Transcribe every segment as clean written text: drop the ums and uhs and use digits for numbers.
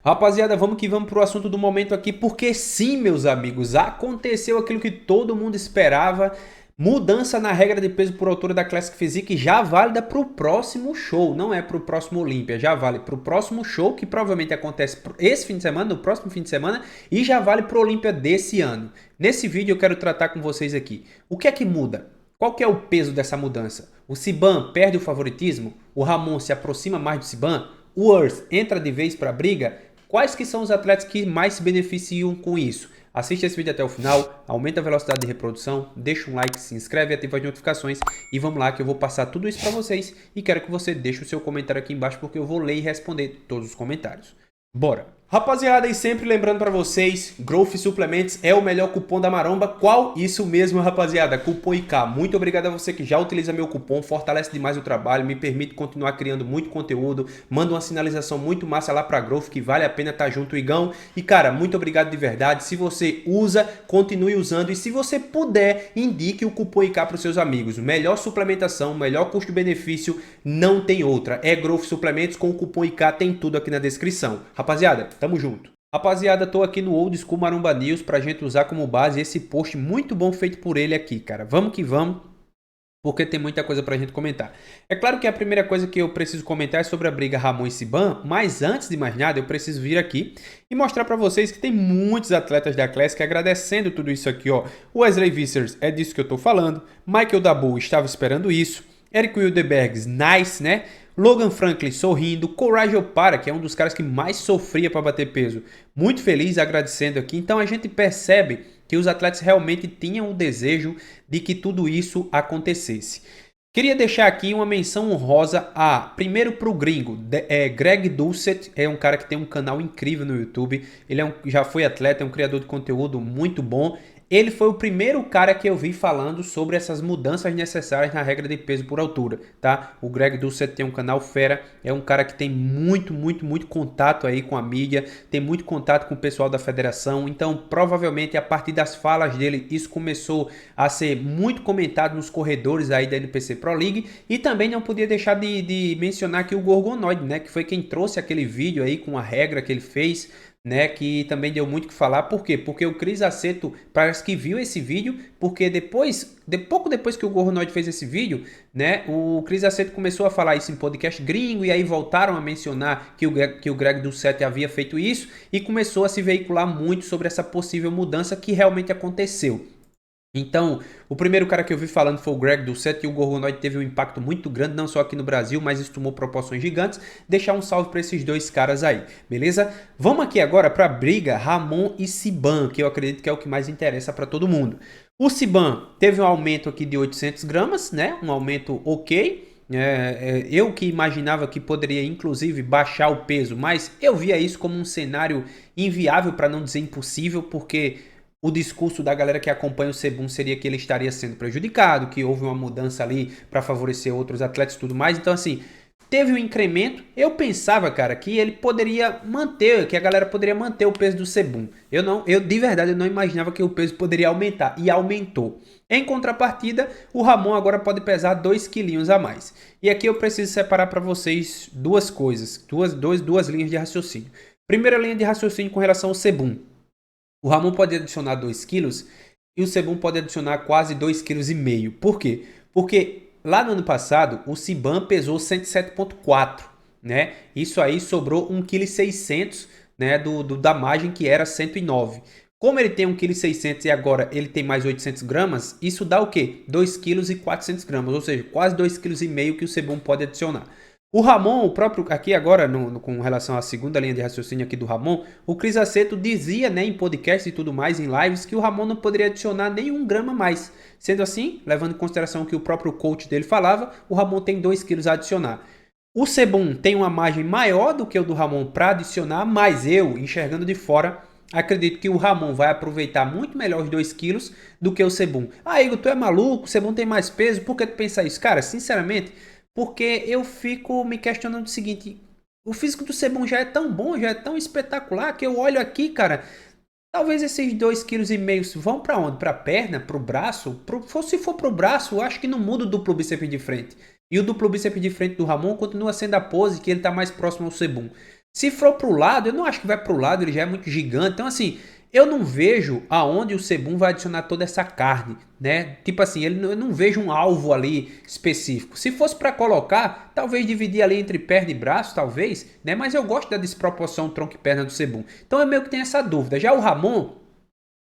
Rapaziada, vamos que vamos pro assunto do momento aqui, porque sim, meus amigos, aconteceu aquilo que todo mundo esperava, mudança na regra de peso por altura da Classic Physique já válida pro próximo show, não é pro próximo Olympia, já vale pro próximo show, que provavelmente acontece esse fim de semana, no próximo fim de semana, e já vale pro Olympia desse ano. Nesse vídeo eu quero tratar com vocês aqui, o que é que muda? Qual que é o peso dessa mudança? O Siban perde o favoritismo? O Ramon se aproxima mais do Siban? O Earth entra de vez para a briga? Quais que são os atletas que mais se beneficiam com isso? Assiste esse vídeo até o final, aumenta a velocidade de reprodução, deixa um like, se inscreve, ativa as notificações e vamos lá que eu vou passar tudo isso para vocês e quero que você deixe o seu comentário aqui embaixo porque eu vou ler e responder todos os comentários. Bora! Rapaziada, e sempre lembrando para vocês, Growth Suplementos é o melhor cupom da maromba. Qual? Isso mesmo, rapaziada, cupom IK. Muito obrigado a você que já utiliza meu cupom, fortalece demais o trabalho, me permite continuar criando muito conteúdo, manda uma sinalização muito massa lá para Growth, que vale a pena estar junto, Igão. E cara, muito obrigado de verdade. Se você usa, continue usando e se você puder, indique o cupom IK para os seus amigos. Melhor suplementação, melhor custo-benefício, não tem outra. É Growth Suplementos, com o cupom IK tem tudo aqui na descrição. Rapaziada, tamo junto. Rapaziada, tô aqui no Old School Maromba News pra gente usar como base esse post muito bom feito por ele aqui, cara. Vamos que vamos, porque tem muita coisa pra gente comentar. É claro que a primeira coisa que eu preciso comentar é sobre a briga Ramon e Siban, mas antes de mais nada eu preciso vir aqui e mostrar pra vocês que tem muitos atletas da Classic agradecendo tudo isso aqui, ó. Wesley Vissers, é disso que eu tô falando. Michael Dabu, estava esperando isso. Eric Wildebergs, nice, né? Logan Franklin sorrindo, Courage Opara, que é um dos caras que mais sofria para bater peso, muito feliz, agradecendo aqui. Então a gente percebe que os atletas realmente tinham o desejo de que tudo isso acontecesse. Queria deixar aqui uma menção honrosa primeiro para o gringo, Greg Dulcet, é um cara que tem um canal incrível no YouTube, ele já foi atleta, é um criador de conteúdo muito bom. Ele foi o primeiro cara que eu vi falando sobre essas mudanças necessárias na regra de peso por altura, tá? O Greg Dulcet tem um canal fera, é um cara que tem muito contato aí com a mídia, tem muito contato com o pessoal da federação, então provavelmente a partir das falas dele isso começou a ser muito comentado nos corredores aí da NPC Pro League e também não podia deixar de mencionar aqui o Gorgonoid, né? Que foi quem trouxe aquele vídeo aí com a regra que ele fez, né, que também deu muito o que falar. Por quê? Porque o Cris Aceto parece que viu esse vídeo, porque pouco depois que o Gorgonoid fez esse vídeo, né, o Cris Aceto começou a falar isso em podcast gringo, e aí voltaram a mencionar que o Greg Dulcet havia feito isso, e começou a se veicular muito sobre essa possível mudança que realmente aconteceu. Então, o primeiro cara que eu vi falando foi o Greg Dulcet, e o Gorgonoid teve um impacto muito grande, não só aqui no Brasil, mas isso tomou proporções gigantes. Deixar um salve para esses dois caras aí, beleza? Vamos aqui agora para a briga Ramon e Siban, que eu acredito que é o que mais interessa para todo mundo. O Siban teve um aumento aqui de 800 gramas, né? Um aumento ok. Eu que imaginava que poderia inclusive baixar o peso, mas eu via isso como um cenário inviável, para não dizer impossível, porque o discurso da galera que acompanha o Sebum seria que ele estaria sendo prejudicado, que houve uma mudança ali para favorecer outros atletas e tudo mais. Então, assim, teve um incremento. Eu pensava, cara, que ele poderia manter, que a galera poderia manter o peso do Sebum. Eu de verdade, eu não imaginava que o peso poderia aumentar, e aumentou. Em contrapartida, o Ramon agora pode pesar 2 quilinhos a mais. E aqui eu preciso separar para vocês duas coisas, duas linhas de raciocínio. Primeira linha de raciocínio com relação ao Sebum. O Ramon pode adicionar 2 quilos e o Sebum pode adicionar quase 2,5 kg. Por quê? Porque lá no ano passado o Siban pesou 107,4 kg, né? Isso aí sobrou 1,6 kg, né, da margem que era 109 kg. Como ele tem 1,6 kg e agora ele tem mais 800 gramas, isso dá o quê? 2,4 kg, ou seja, quase 2,5 kg que o Sebum pode adicionar. O Ramon, o próprio, aqui agora, com relação à segunda linha de raciocínio aqui do Ramon, o Cris Aceto dizia, né, em podcast e tudo mais, em lives, que o Ramon não poderia adicionar nem 1 grama a mais. Sendo assim, levando em consideração que o próprio coach dele falava, o Ramon tem 2 quilos a adicionar. O Sebum tem uma margem maior do que o do Ramon para adicionar, mas eu, enxergando de fora, acredito que o Ramon vai aproveitar muito melhor os 2 quilos do que o Sebum. Ah, Igor, tu é maluco, o Sebum tem mais peso, por que tu pensa isso? Cara, sinceramente, porque eu fico me questionando o seguinte: o físico do Sebum já é tão bom, já é tão espetacular, que eu olho aqui, cara, talvez esses 2,5 kg vão para onde? Para a perna, para o braço? Se for para o braço, eu acho que não muda o duplo bíceps de frente. E o duplo bíceps de frente do Ramon continua sendo a pose que ele está mais próximo ao Sebum. Se for pro lado, eu não acho que vai pro lado, ele já é muito gigante. Então, assim, eu não vejo aonde o Sebum vai adicionar toda essa carne, né? Tipo assim, eu não vejo um alvo ali específico. Se fosse para colocar, talvez dividir ali entre perna e braço, talvez, né? Mas eu gosto da desproporção tronco e perna do Sebum. Então eu meio que tenho essa dúvida. Já o Ramon,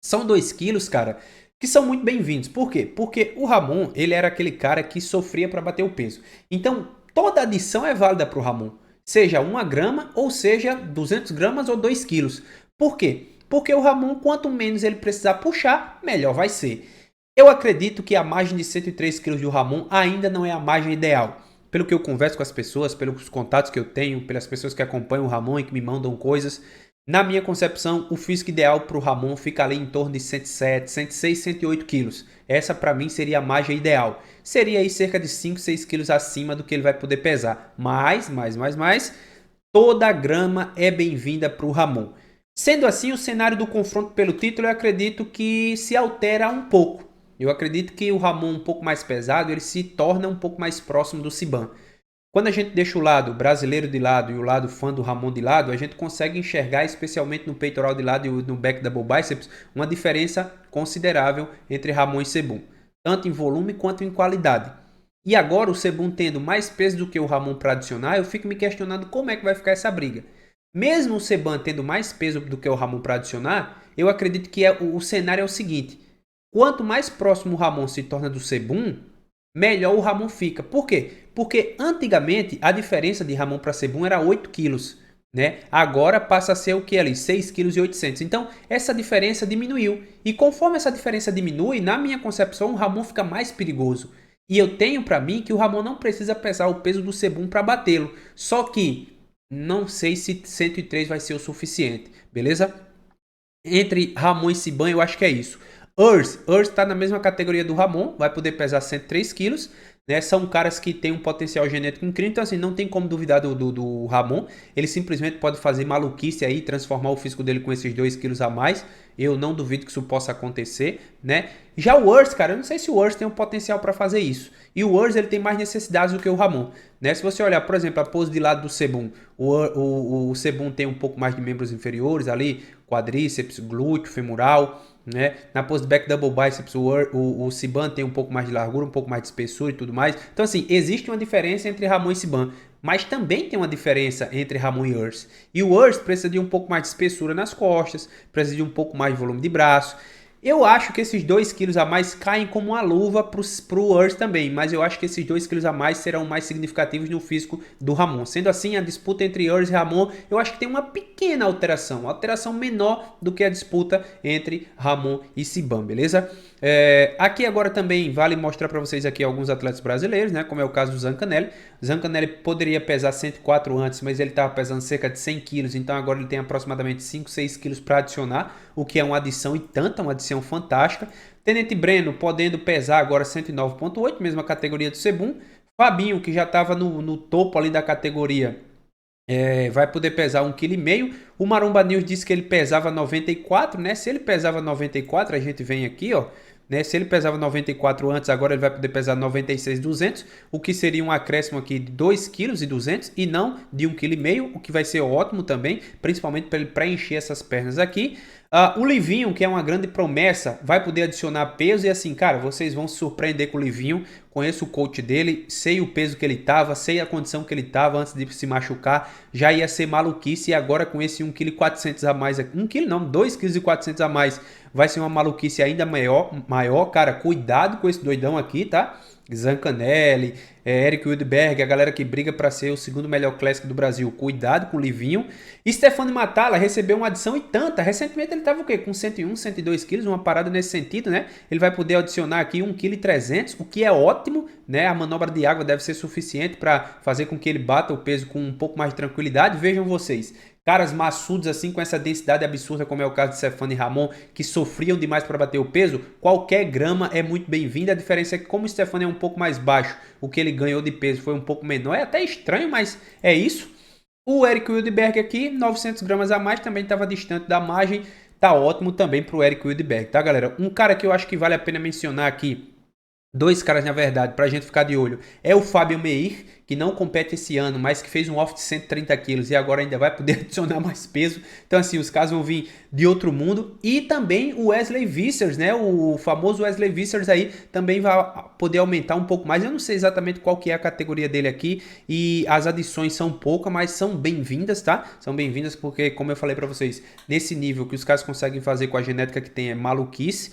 são 2 quilos, cara, que são muito bem-vindos. Por quê? Porque o Ramon, ele era aquele cara que sofria para bater o peso. Então, toda adição é válida para o Ramon. Seja 1 grama, ou seja 200 gramas ou 2 quilos. Por quê? Porque o Ramon, quanto menos ele precisar puxar, melhor vai ser. Eu acredito que a margem de 103 quilos do Ramon ainda não é a margem ideal. Pelo que eu converso com as pessoas, pelos contatos que eu tenho, pelas pessoas que acompanham o Ramon e que me mandam coisas, na minha concepção, o físico ideal para o Ramon fica ali em torno de 107, 106, 108 quilos. Essa para mim seria a margem ideal. Seria aí cerca de 5, 6 quilos acima do que ele vai poder pesar. Mas, toda grama é bem-vinda para o Ramon. Sendo assim, o cenário do confronto pelo título eu acredito que se altera um pouco. Eu acredito que o Ramon um pouco mais pesado, ele se torna um pouco mais próximo do Siban. Quando a gente deixa o lado brasileiro de lado e o lado fã do Ramon de lado, a gente consegue enxergar, especialmente no peitoral de lado e no back double biceps, uma diferença considerável entre Ramon e Sebum, tanto em volume quanto em qualidade. E agora o Sebum tendo mais peso do que o Ramon para adicionar, eu fico me questionando como é que vai ficar essa briga. Mesmo o Sebum tendo mais peso do que o Ramon para adicionar, eu acredito que o cenário é o seguinte: quanto mais próximo o Ramon se torna do Sebum, melhor o Ramon fica. Por quê? Porque antigamente a diferença de Ramon para Sebum era 8 quilos, né? Agora passa a ser o que ali? 6,8 kg. Então essa diferença diminuiu. E conforme essa diferença diminui, na minha concepção, o Ramon fica mais perigoso. E eu tenho para mim que o Ramon não precisa pesar o peso do Sebum para batê-lo. Só que não sei se 103 vai ser o suficiente, beleza? Entre Ramon e Siban, eu acho que é isso. Urs está na mesma categoria do Ramon, vai poder pesar 103 quilos. Né? São caras que têm um potencial genético incrível, então assim, não tem como duvidar do Ramon. Ele simplesmente pode fazer maluquice aí, transformar o físico dele com esses 2 quilos a mais. Eu não duvido que isso possa acontecer, né? Já o Urs, cara, eu não sei se o Urs tem um potencial para fazer isso. E o Urs, ele tem mais necessidades do que o Ramon, né? Se você olhar, por exemplo, a pose de lado do Sebum, o Sebum tem um pouco mais de membros inferiores ali, quadríceps, glúteo, femoral, né? Na pose de back double biceps, o Siban tem um pouco mais de largura, um pouco mais de espessura e tudo mais. Então, assim, existe uma diferença entre Ramon e Siban, mas também tem uma diferença entre Ramon e Urs. E o Urs precisa de um pouco mais de espessura nas costas, precisa de um pouco mais de volume de braço. Eu acho que esses 2 quilos a mais caem como uma luva pro Urs também, mas eu acho que esses 2 quilos a mais serão mais significativos no físico do Ramon. Sendo assim, a disputa entre Urs e Ramon, eu acho que tem uma pequena alteração, uma alteração menor do que a disputa entre Ramon e Siban, beleza? Aqui agora também vale mostrar para vocês aqui alguns atletas brasileiros, né? Como é o caso do Zancanelli. Zancanelli poderia pesar 104 antes, mas ele estava pesando cerca de 100 quilos, então agora ele tem aproximadamente 5, 6 quilos para adicionar, o que é uma adição e tanta, uma adição fantástica. Tenente Breno podendo pesar agora 109,8, mesma categoria do Sebum. Fabinho, que já estava no topo ali da categoria, vai poder pesar 1,5 kg. O Maromba News disse que ele pesava 94, né? Se ele pesava 94, a gente vem aqui, ó. Né? Se ele pesava 94 antes, agora ele vai poder pesar 96,200, o que seria um acréscimo aqui de 2,2 kg e não de 1,5 kg, o que vai ser ótimo também, principalmente para ele preencher essas pernas aqui. O Livinho, que é uma grande promessa, vai poder adicionar peso e assim, cara, vocês vão se surpreender com o Livinho. Conheço o coach dele, sei o peso que ele estava, sei a condição que ele estava antes de se machucar, já ia ser maluquice e agora com esse 1,4 kg a mais, 1 kg não, 2,4 kg a mais, vai ser uma maluquice ainda maior, cara, cuidado com esse doidão aqui, tá? Zancanelli, Eric Wildberg, a galera que briga para ser o segundo melhor Classic do Brasil. Cuidado com o Livinho. E Stefano Matala recebeu uma adição e tanta. Recentemente ele estava o quê? Com 101, 102 quilos, uma parada nesse sentido, né? Ele vai poder adicionar aqui 1,3 kg, o que é ótimo, né? A manobra de água deve ser suficiente para fazer com que ele bata o peso com um pouco mais de tranquilidade. Vejam vocês. Caras maçudos assim, com essa densidade absurda, como é o caso de Stefano e Ramon, que sofriam demais para bater o peso, qualquer grama é muito bem-vinda. A diferença é que como o Stefano é um pouco mais baixo, o que ele ganhou de peso foi um pouco menor. É até estranho, mas é isso. O Eric Wildberg aqui, 900 gramas a mais, também estava distante da margem. Tá ótimo também para o Eric Wildberg, tá, galera? Um cara que eu acho que vale a pena mencionar aqui, Dois caras, na verdade, pra gente ficar de olho. É o Fábio Meir, que não compete esse ano, mas que fez um off de 130 quilos e agora ainda vai poder adicionar mais peso. Então, assim, os caras vão vir de outro mundo. E também o Wesley Vissers, né? O famoso Wesley Vissers aí também vai poder aumentar um pouco mais. Eu não sei exatamente qual que é a categoria dele aqui e as adições são poucas, mas são bem-vindas, tá? São bem-vindas porque, como eu falei pra vocês, nesse nível que os caras conseguem fazer com a genética que tem é maluquice.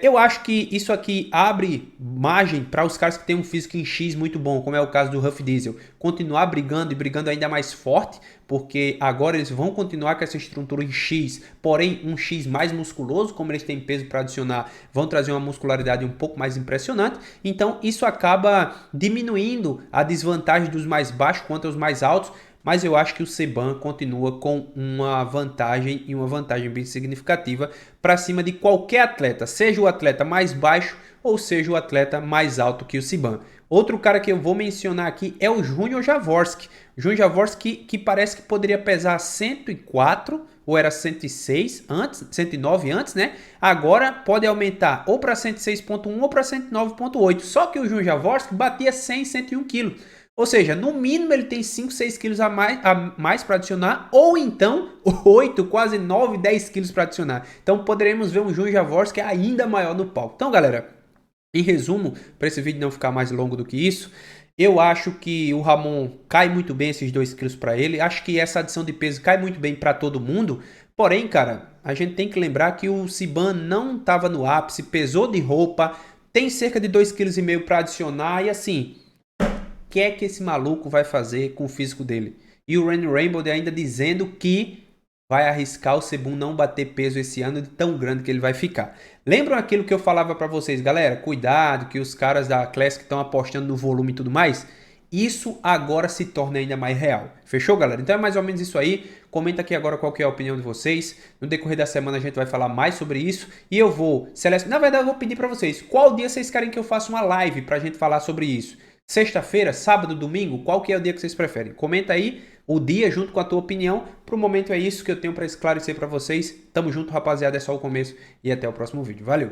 Eu acho que isso aqui abre margem para os caras que têm um físico em X muito bom, como é o caso do Huff Diesel, continuar brigando e brigando ainda mais forte, porque agora eles vão continuar com essa estrutura em X, porém um X mais musculoso, como eles têm peso para adicionar, vão trazer uma muscularidade um pouco mais impressionante, então isso acaba diminuindo a desvantagem dos mais baixos quanto aos mais altos, mas eu acho que o Seban continua com uma vantagem e uma vantagem bem significativa para cima de qualquer atleta, seja o atleta mais baixo ou seja o atleta mais alto que o Seban. Outro cara que eu vou mencionar aqui é o Junior Jaworski. Junior Jaworski que parece que poderia pesar 104 ou era 106 antes, 109 antes, né? Agora pode aumentar ou para 106.1 ou para 109.8. Só que o Junior Jaworski batia 100, 101 kg. Ou seja, no mínimo ele tem 5, 6 quilos a mais para adicionar, ou então 8, quase 9, 10 quilos para adicionar. Então poderemos ver um Jun Jaworski ainda maior no palco. Então, galera, em resumo, para esse vídeo não ficar mais longo do que isso, eu acho que o Ramon cai muito bem esses 2 quilos para ele. Acho que essa adição de peso cai muito bem para todo mundo. Porém, cara, a gente tem que lembrar que o Seban não estava no ápice, pesou de roupa, tem cerca de 2,5 kg para adicionar e assim... O que é que esse maluco vai fazer com o físico dele? E o Randy Rainbow ainda dizendo que vai arriscar o Sebum não bater peso esse ano de tão grande que ele vai ficar. Lembram aquilo que eu falava para vocês, galera? Cuidado que os caras da Classic estão apostando no volume e tudo mais. Isso agora se torna ainda mais real. Fechou, galera? Então é mais ou menos isso aí. Comenta aqui agora qual que é a opinião de vocês. No decorrer da semana a gente vai falar mais sobre isso. E eu vou selecionar... Na verdade, eu vou pedir para vocês. Qual dia vocês querem que eu faça uma live para a gente falar sobre isso? Sexta-feira, sábado, domingo, qual que é o dia que vocês preferem? Comenta aí o dia junto com a tua opinião. Pro momento é isso que eu tenho para esclarecer para vocês. Tamo junto, rapaziada, é só o começo e até o próximo vídeo. Valeu!